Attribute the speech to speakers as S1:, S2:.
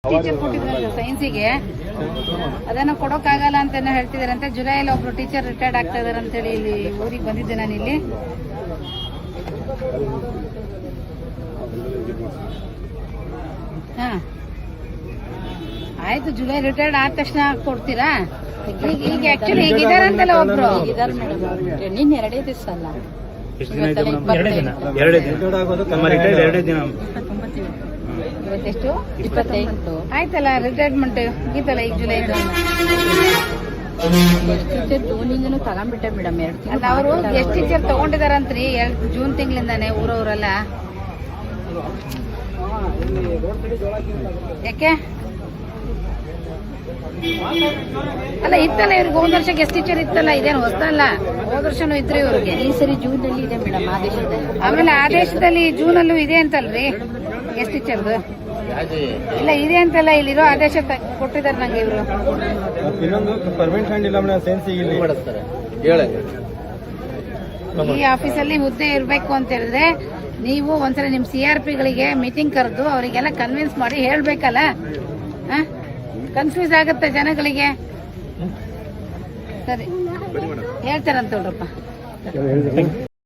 S1: Teacher ಕೊಟ್ಟಿದ್ರು ಸೈನ್ಸಿಗೆ, ಅದನ್ನ ಕೊಡೋಕ್ಕಾಗಲ್ಲ ಅಂತ ಹೇಳ್ತಿದಾರಂತೆ. ಜುಲೈಯಲ್ಲಿ ಒಬ್ರು ಟೀಚರ್ ರಿಟೈರ್ಡ್ ಆಗ್ತಾ ಇದಾರೆ ಅಂತ ಹೇಳಿ ಇಲ್ಲಿ ಊರಿಗೆ ಬಂದಿದ್ದೆ ನಾನು ಇಲ್ಲಿ. ಹಾ ಆಯ್ತು, ಜುಲೈ ರಿಟೈರ್ಡ್ ಆದ ತಕ್ಷಣ ಕೊಡ್ತೀರಾ? ಈಗ ಆಕ್ಚುಲಿ ಈಗ ಇದಾರಂತಲ್ಲ ಒಬ್ರು
S2: ಇದಾರೆ ಮೇಡಮ್. ನಿನ್ನ 2 ದಿವಸ ಅಲ್ಲ,
S1: ಇವತ್ತೆಷ್ಟು
S2: 28
S1: ಆಯ್ತಲ್ಲ, ರಿಟೈರ್ಮೆಂಟ್ ಮುಗೀತಲ್ಲ ಈಗ ಜುಲೈ.
S2: ಜೂನಿಂದನೂ ತಗೊಂಡ್ಬಿಟ್ಟೆ ಮೇಡಮ್. 2 ತಿಂಗಳು
S1: ಅವರು ಗೆಸ್ಟ್ ಟೀಚರ್ ತಗೊಂಡಿದಾರಂತ್ರಿ ಜೂನ್ ತಿಂಗಳಿಂದಾನೆ ಊರವರೆಲ್ಲ. ಯಾಕೆ ಅಲ್ಲ ಇತ್ತಲ್ಲ ಇವ್ರಿಗೆ ಹೋದ ವರ್ಷ ಗೆಸ್ಟ್ ಟೀಚರ್ ಇತ್ತಲ್ಲ, ಇದೇನು ಹೊಸದಲ್ಲ, ಹೋದ ವರ್ಷನೂ ಇದ್ರು ಇವ್ರಿಗೆ.
S2: ಈ ಸರಿ ಜೂನ್ ಅಲ್ಲಿ ಇದೆ ಮೇಡಮ್ ಆದೇಶದಲ್ಲಿ.
S1: ಆಮೇಲೆ ಆದೇಶದಲ್ಲಿ ಜೂನ್ ಅಲ್ಲೂ ಇದೆ ಅಂತಲ್ರಿ ಗೆಸ್ಟ್ ಟೀಚರ್ದು? ಇಲ್ಲ ಇದೆ ಅಂತಲ್ಲ, ಇಲ್ಲಿರೋ ಆದೇಶ ಕೊಟ್ಟಿದ್ದಾರೆ ನಂಗೆ ಇವರು. ಈ ಆಫೀಸಲ್ಲಿ ಹುದ್ದೆ ಇರಬೇಕು ಅಂತ ಹೇಳಿದ್ರೆ ನೀವು ಒಂದ್ಸಲ ನಿಮ್ CRP ಗಳಿಗೆ ಮೀಟಿಂಗ್ ಕರೆದು ಅವರಿಗೆಲ್ಲ ಕನ್ವಿನ್ಸ್ ಮಾಡಿ ಹೇಳ್ಬೇಕಲ್ಲ. ಕನ್ಫ್ಯೂಸ್ ಆಗುತ್ತೆ ಜನಗಳಿಗೆ. ಸರಿ ಹೇಳ್ತಾರಂತ ನೋಡ್ರಪ್ಪ.